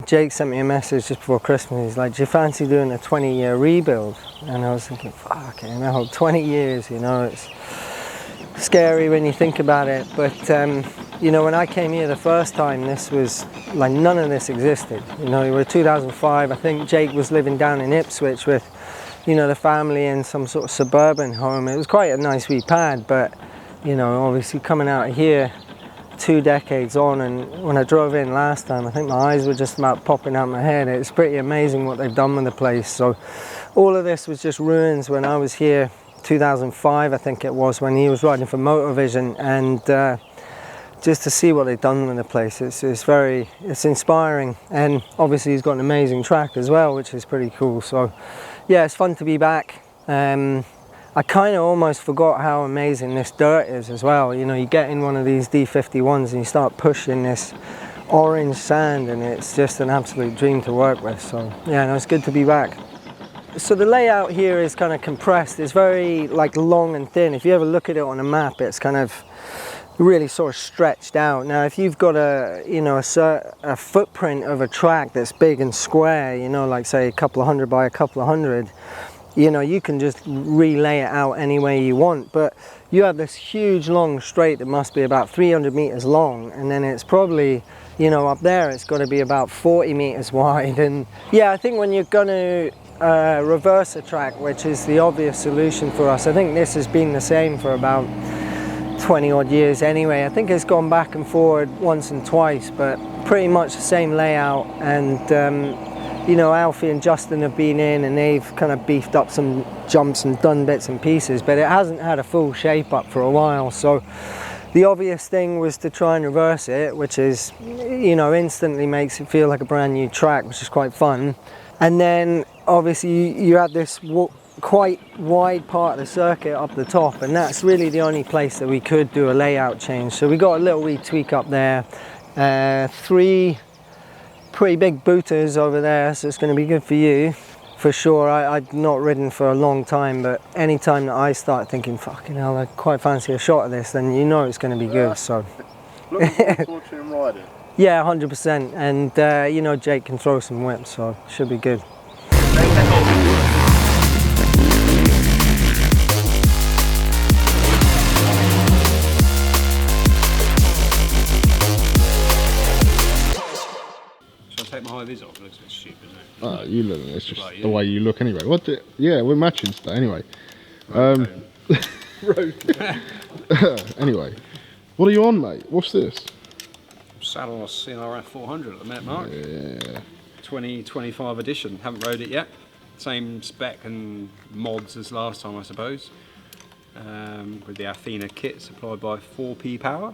Jake sent me a message just before Christmas. He's like, do you fancy doing a 20-year rebuild? And I was thinking, fucking hell, 20 years, you know, it's scary when you think about it. But, you know, when I came here the first time, this was, like, none of this existed. You know, we were 2005. I think Jake was living down in Ipswich with, you know, the family in some sort of suburban home. It was quite a nice wee pad, but, you know, obviously coming out here 2 decades on, and when I drove in last time, I think my eyes were just about popping out my head. It's pretty amazing what they've done with the place. So all of this was just ruins when I was here 2005, I think it was, when he was riding for Motorvision, and just to see what they've done with the place, it's inspiring. And obviously he's got an amazing track as well, which is pretty cool. So yeah, it's fun to be back. I kind of almost forgot how amazing this dirt is as well. You know, you get in one of these D51s and you start pushing this orange sand, and it's just an absolute dream to work with. So yeah, no, it's good to be back. So the layout here is kind of compressed. It's very like long and thin. If you ever look at it on a map, it's kind of really sort of stretched out. Now if you've got a, you know, a footprint of a track that's big and square, you know, like say a couple of hundred by a couple of hundred, you know, you can just relay it out any way you want. But you have this huge long straight that must be about 300 meters long, and then it's probably, you know, up there it's got to be about 40 meters wide. And yeah, I think when you're going to reverse a track, which is the obvious solution for us, I think this has been the same for about 20 odd years anyway. I think it's gone back and forward once and twice, but pretty much the same layout. And you know, Alfie and Justin have been in and they've kind of beefed up some jumps and done bits and pieces, but it hasn't had a full shape up for a while. So the obvious thing was to try and reverse it, which is, you know, instantly makes it feel like a brand new track, which is quite fun. And then obviously you had this quite wide part of the circuit up the top, and that's really the only place that we could do a layout change. So we got a little wee tweak up there, 3 pretty big booters over there, so it's going to be good for you for sure. I've not ridden for a long time, but any time that I start thinking, fucking hell, I quite fancy a shot of this, then you know it's going to be good. So looking forward to watching him ride it. Yeah, 100%. And you know, Jake can throw some whips, so should be good. Take my high vis off, it looks a bit stupid, doesn't it? Oh, you look, it's just like the way you look anyway. Yeah, we're matching today anyway. Anyway, what are you on, mate? What's this? Saddle on a CRF 400 at the minute, Mark. Yeah. 2025 edition, haven't rode it yet. Same spec and mods as last time, I suppose. With the Athena kit supplied by 4P Power.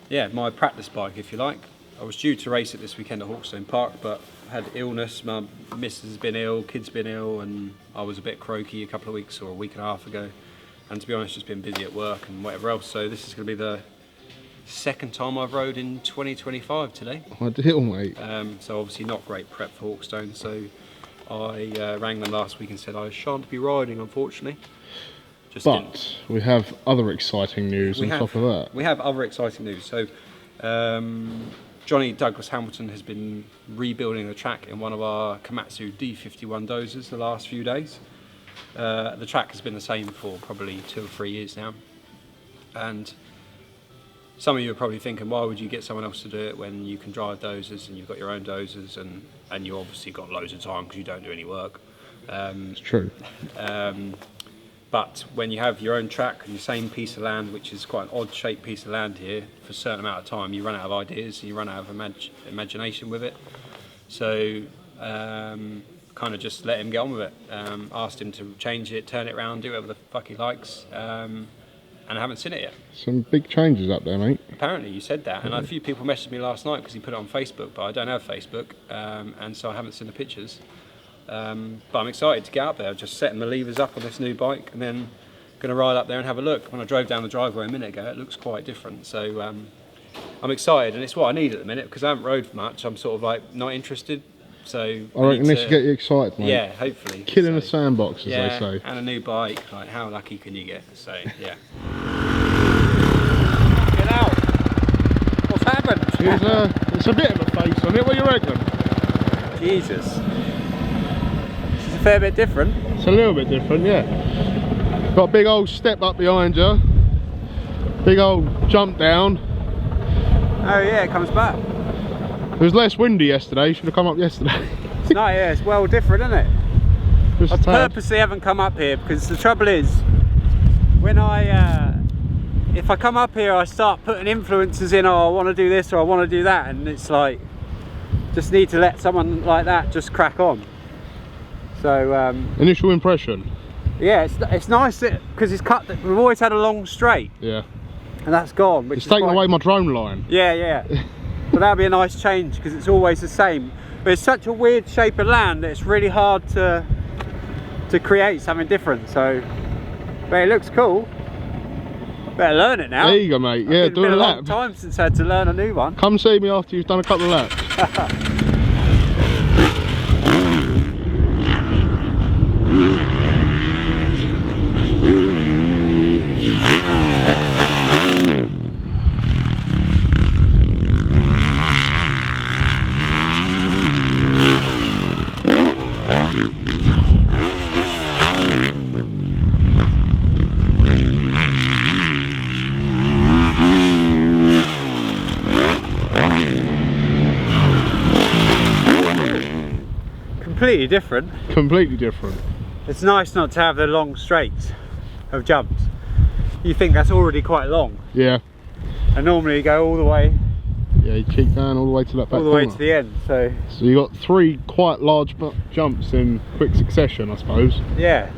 Yeah, my practice bike, if you like. I was due to race it this weekend at Hawkstone Park, but I had illness. My missus has been ill, kids been ill, and I was a bit croaky a couple of weeks or a week and a half ago. And to be honest, just been busy at work and whatever else. So this is going to be the second time I've rode in 2025 today. Ideal, mate. So obviously not great prep for Hawkstone. So I rang them last week and said I shan't be riding, unfortunately. But we have other exciting news on top of that. We have other exciting news. So Johnny Douglas Hamilton has been rebuilding the track in one of our Komatsu D51 Dozers the last few days. The track has been the same for probably 2 or 3 years now. And some of you are probably thinking, why would you get someone else to do it when you can drive Dozers and you've got your own Dozers and you obviously got loads of time because you don't do any work. It's true. But when you have your own track and the same piece of land, which is quite an odd shaped piece of land here, for a certain amount of time, you run out of ideas and you run out of imagination with it. So kind of just let him get on with it. Asked him to change it, turn it around, do whatever the fuck he likes, and I haven't seen it yet. Some big changes up there, mate. Apparently you said that, and a few people messaged me last night because he put it on Facebook, but I don't have Facebook, and so I haven't seen the pictures. But I'm excited to get up there, just setting the levers up on this new bike and then going to ride up there and have a look. When I drove down the driveway a minute ago, it looks quite different. So I'm excited, and it's what I need at the minute because I haven't rode much. I'm sort of like not interested. So I reckon this should get you excited, mate. Yeah, hopefully. Killing a sandbox, as they say. And a new bike. Like, how lucky can you get? So yeah. Get out! What's happened? There's It's a bit of a face on it, what do you reckon? Jesus. It's a fair bit different. It's a little bit different, yeah. Got a big old step up behind you. Big old jump down. Oh yeah, it comes back. It was less windy yesterday, should have come up yesterday. It's not, yeah, it's well different, isn't it? Just I a tad. purposely haven't come up here because the trouble is, when if I come up here I start putting influences in, oh I want to do this or I want to do that, and it's like, just need to let someone like that just crack on. So Initial impression? yeah, it's nice because it's cut, we've always had a long straight. Yeah. And that's gone. Which It's is taken quite... away my drone line. Yeah, yeah. But that'd be a nice change because it's always the same. But it's such a weird shape of land that it's really hard to create something different. So, but it looks cool. Better learn it now. There you go, mate. Yeah, It's do been a a lap. long time since I had to learn a new one. Come see me after you've done a couple of laps. Completely different. Completely different. It's nice not to have the long straights of jumps. You think that's already quite long, Yeah. and normally you go all the way Yeah, you keep going all the way to that back all the way corner. to the end. So So you got 3 quite large jumps in quick succession, I suppose. yeah,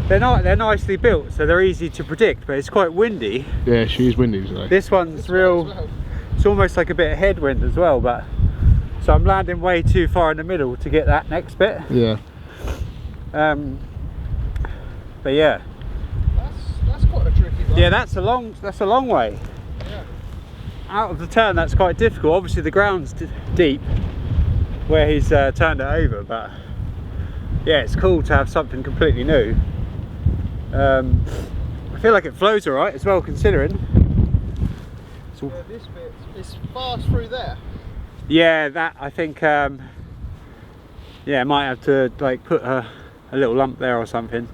they're nicely built, so they're easy to predict. But it's quite windy. Yeah, she is windy today. This one's real. It's almost like a bit of headwind as well, but so I'm landing way too far in the middle to get that next bit. Yeah. But yeah, That's quite a tricky one. yeah, that's a long way. Yeah. Out of the turn, that's quite difficult. Obviously, the ground's deep where he's turned it over, but yeah, it's cool to have something completely new. I feel like it flows all right as well, considering. Yeah, this bit is fast through there. Yeah, that I think. Yeah, I might have to like put a little lump there or something.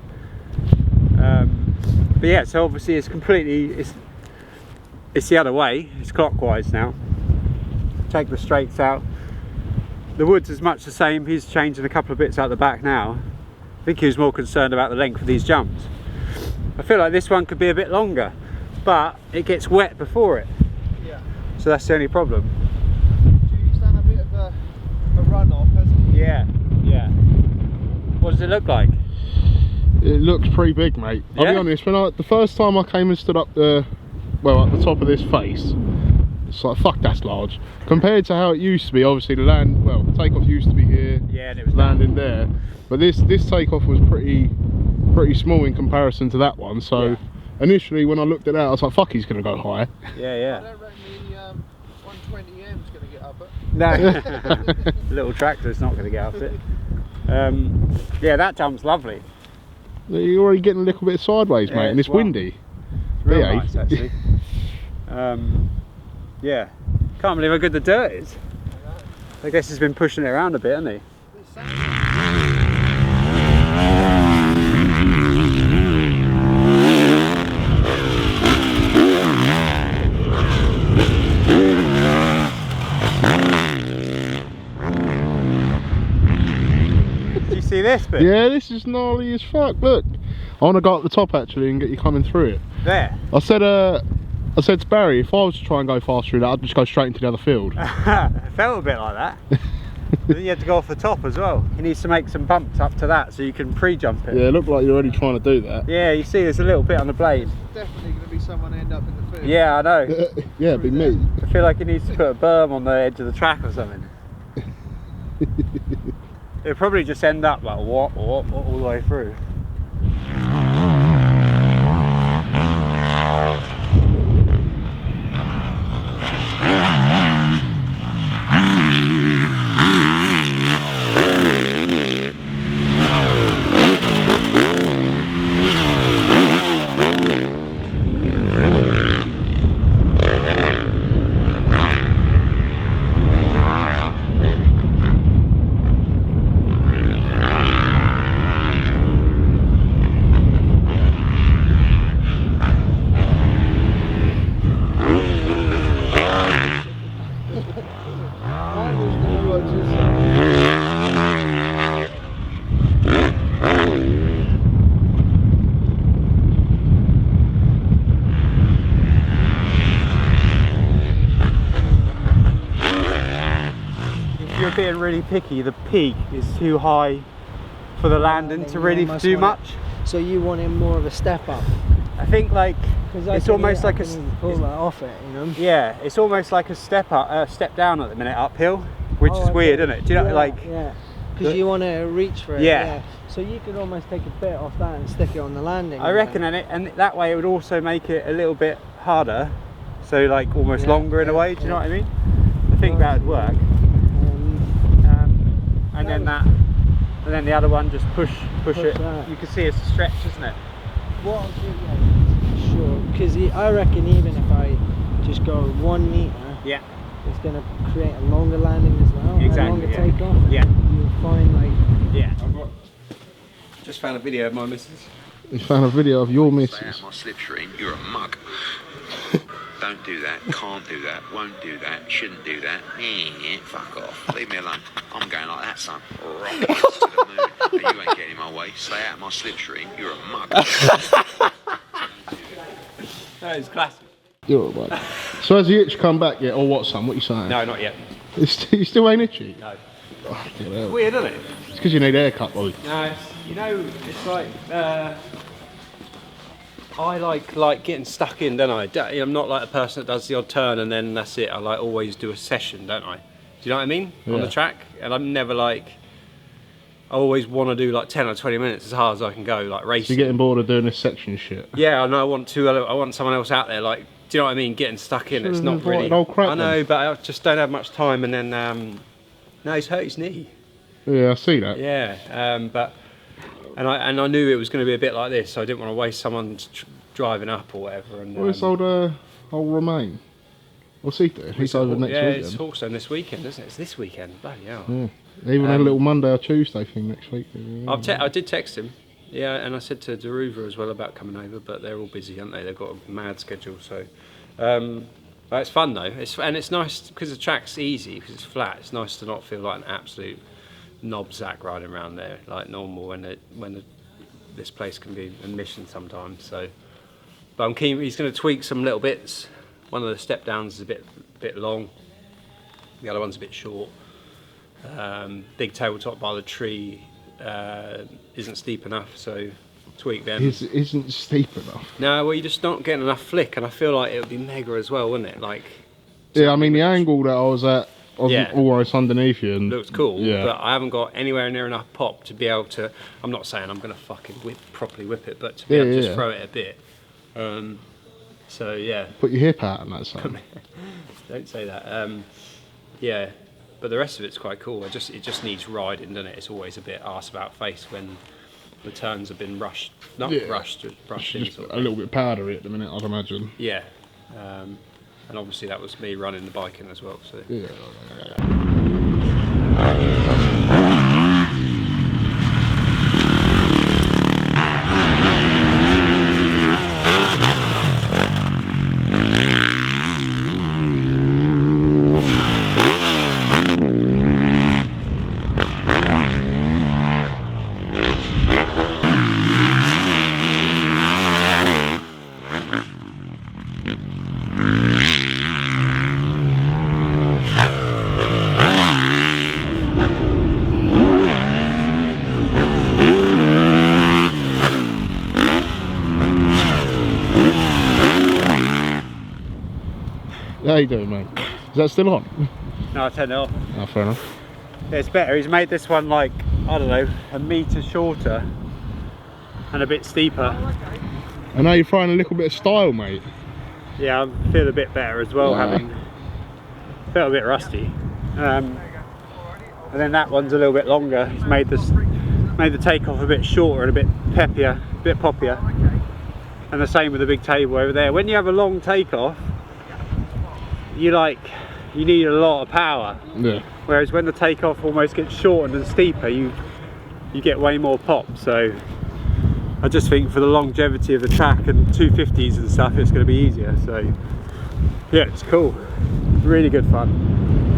But yeah, so obviously it's completely it's the other way. It's clockwise now. Take the straights out. The wood's is much the same. He's changing a couple of bits out the back now. I think he was more concerned about the length of these jumps. I feel like this one could be a bit longer, but it gets wet before it. Yeah. So that's the only problem. He's done a bit of a run-off, hasn't he? Yeah, yeah. What does it look like? It looks pretty big, mate. I'll be Yeah? honest, the first time I came and stood up the top of this face, it's like, fuck, that's large. Compared to how it used to be, obviously the takeoff used to be here, Yeah, and it was landing there. But this takeoff was pretty small in comparison to that one. So Yeah. initially when I looked at that, I was like, fuck, he's gonna go high. Yeah, I yeah. don't reckon the 120M's going to get up it. No, little tractor's not going to get up it. Yeah, that jump's lovely. You're already getting a little bit sideways, Yeah, mate, and it's well, windy. It's real Yeah. nice, actually. Yeah, can't believe how good the dirt is. I guess he's been pushing it around a bit, hasn't he? Did you see this bit? Yeah, this is gnarly as fuck. Look, I want to go up the top actually and get you coming through it. There. I said to Barry, if I was to try and go fast through that, I'd just go straight into the other field. It felt a bit like that. But then you had to go off the top as well. He needs to make some bumps up to that so you can pre-jump it. Yeah, it looked like you're already trying to do that. Yeah, you see there's a little bit on the blade. Definitely going to be someone end up in the field. Yeah, I know. Yeah, it'd be me. I feel like he needs to put a berm on the edge of the track or something. It'll probably just end up like what all the way through. If you're being really picky, the peak is too high for the landing to really do much. So you want him more of a step up? I think like it's almost like a pull that off it, you know. yeah, it's almost like a step up, step down at the minute uphill, which is weird, isn't it? Do you know, like yeah, because you want to reach for it. Yeah. So you could almost take a bit off that and stick it on the landing. I reckon, and that way it would also make it a little bit harder, so like almost longer in a way. Do you know what I mean? I think that would work. And then the other one just push it. That. You can see it's a stretch, isn't it? What I'll do, yeah, sure, because I reckon even if I just go 1 meter, Yeah. it's going to create a longer landing as well, Exactly, a longer yeah. takeoff. Yeah. You'll find like Yeah. Just found a video of my missus. You found a video of your Stay missus. out my slipstream, you're a mug. Don't do that, can't do that, won't do that, shouldn't do that. Fuck off. Leave me alone. I'm going like that, son. Rocking to the moon. And you ain't getting in my way. Stay out my slipstream, you're a mug. That is classic. You're all right. So has the itch come back yet, or what, son? What you saying? No, not yet. You still ain't itchy? No. Oh, get out. Weird, isn't it? It's because you need a haircut, boy. No, it's like I like getting stuck in, don't I? I'm not like a person that does the odd turn and then that's it. I like always do a session, don't I? Do you know what I mean? On Yeah. the track, and I'm never like. I always want to do like 10 or 20 minutes as hard as I can go, like racing. You're getting bored of doing this section shit. Yeah, I know. I want someone else out there. Like, do you know what I mean? Getting stuck in. Should've It's not invited really. old crap I know, then. but I just don't have much time. And then, no, he's hurt his knee. Yeah, I see that. Yeah, and I knew it was going to be a bit like this, so I didn't want to waste someone driving up or whatever. And Where's old Romain? What's he doing? He's over next yeah, weekend. it's Hawkstone this weekend, isn't it? It's this weekend. Bloody hell. Yeah. Even a little Monday or Tuesday thing next week. I did text him. Yeah, and I said to Deruva as well about coming over, but they're all busy, aren't they? They've got a mad schedule, so. But it's fun though. It's nice because the track's easy because it's flat. It's nice to not feel like an absolute knobsack riding around there like normal when this place can be a mission sometimes. So, but I'm keen. He's going to tweak some little bits. One of the step downs is a bit long. The other one's a bit short. Big tabletop by the tree isn't steep enough, so tweak them. Isn't steep enough. No, well, you're just not getting enough flick, and I feel like it would be mega as well, wouldn't it? Like, Yeah, I mean the angle that I was at, I was Yeah. almost underneath you, and looks cool, Yeah. but I haven't got anywhere near enough pop to be able to. I'm not saying I'm going to fucking properly whip it, but to be able to just throw it a bit. So yeah, Put your hip out and that son. don't say that. Yeah, but the rest of it's quite cool. It just needs riding, doesn't it? It's always a bit arse about face when the turns have been rushed, not Yeah. rushed, just brushed in. Just Sort a of. little bit powdery at the minute, I'd imagine. Yeah, and obviously that was me running the bike in as well. So. Yeah. How you doing, mate? Is that still on? No, I turned it off. Oh, fair enough. Yeah, it's better. He's made this one like, I don't know, a metre shorter and a bit steeper. I know you're throwing a little bit of style, mate. Yeah, I feel a bit better as well, Yeah. having felt a bit rusty. And then that one's a little bit longer. He's made the takeoff a bit shorter and a bit peppier, a bit poppier. And the same with the big table over there. When you have a long takeoff, you need a lot of power. Yeah. Whereas when the takeoff almost gets shortened and steeper, you get way more pop. So I just think for the longevity of the track and 250s and stuff, it's going to be easier. So yeah, it's cool. Really good fun.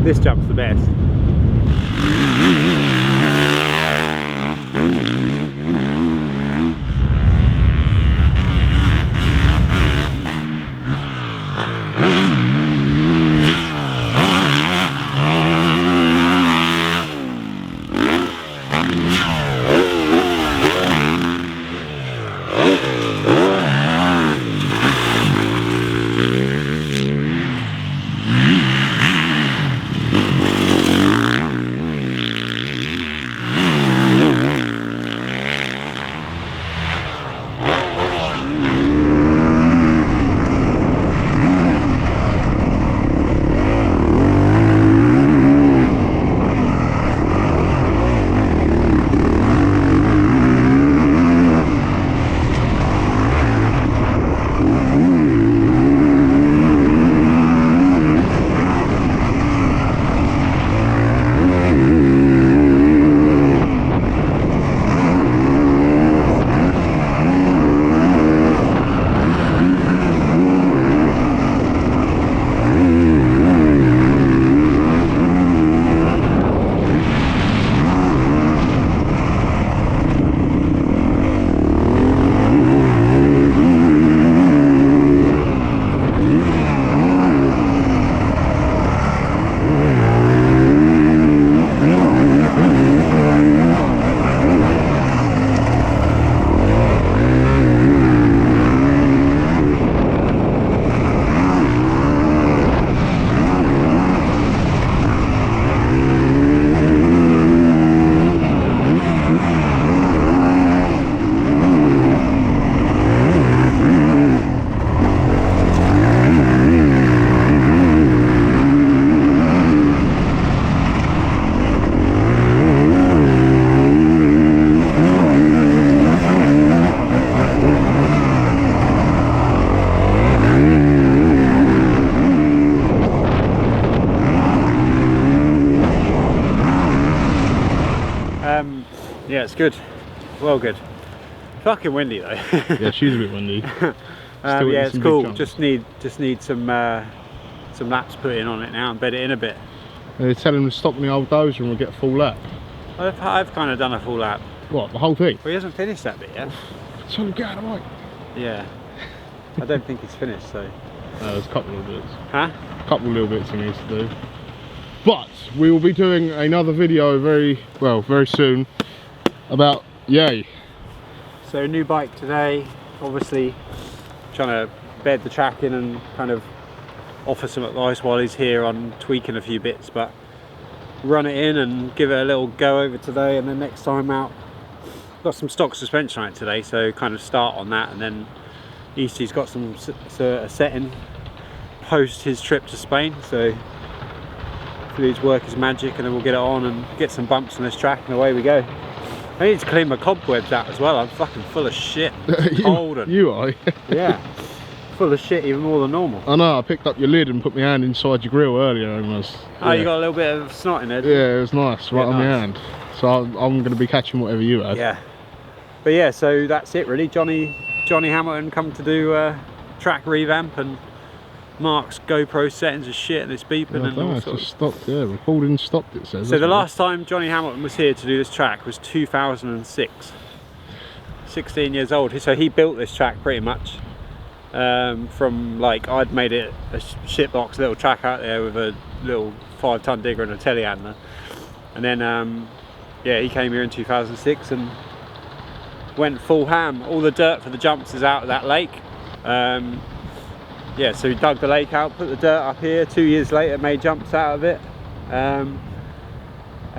This jump's the best. Yeah, it's good. Well good. Fucking windy though. Yeah, she's a bit windy. Yeah, it's cool. Just need some laps put in on it now and bed it in a bit. They're telling him to stop in the old dozer and we'll get a full lap. I've kind of done a full lap. What, the whole thing? Well, he hasn't finished that bit yet. So get out of the way. Yeah. I don't think he's finished, so. There's a couple of bits. Huh? A couple of little bits he needs to do. But we will be doing another video very soon about Yay. So new bike today, obviously trying to bed the track in and kind of offer some advice while he's here on tweaking a few bits, but run it in and give it a little go over today, and then next time out got some stock suspension on it today, so kind of start on that, and then Eastie's got some setting post his trip to Spain, so hopefully his work is magic and then we'll get it on and get some bumps on this track and away we go. I need to clean my cobwebs out as well. I'm fucking full of shit. Cold and you are? yeah, full of shit, even more than normal. I know, I picked up your lid and put my hand inside your grill earlier almost. Oh, yeah. You got a little bit of snot in there? Yeah, it was nice, right on my hand. So I'm going to be catching whatever you had. Yeah. But yeah, so that's it really. Johnny Hamilton come to do track revamp, and Mark's GoPro settings are shit and it's beeping and all it's sorts. just stopped, yeah, recording stopped it says. So the last time Johnny Hamilton was here to do this track was 2006. 16 years old. So he built this track pretty much from, like, I'd made it a shitbox little track out there with a little 5-ton digger and a telehandler. And then yeah, he came here in 2006 and went full ham. All the dirt for the jumps is out of that lake. Yeah, so he dug the lake out, put the dirt up here. 2 years later, made jumps out of it. And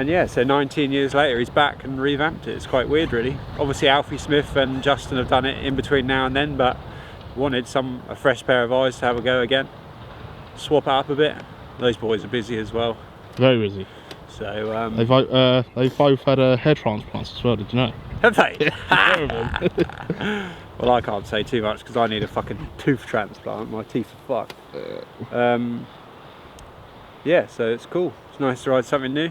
yeah, so 19 years later, he's back and revamped it. It's quite weird, really. Obviously, Alfie Smith and Justin have done it in between now and then, but wanted a fresh pair of eyes to have a go again. Swap it up a bit. Those boys are busy as well. Very busy. So they've both had hair transplants as well. Did you know? Have they? Yeah. Well, I can't say too much because I need a fucking tooth transplant. My teeth are fucked. Yeah, so it's cool. It's nice to ride something new.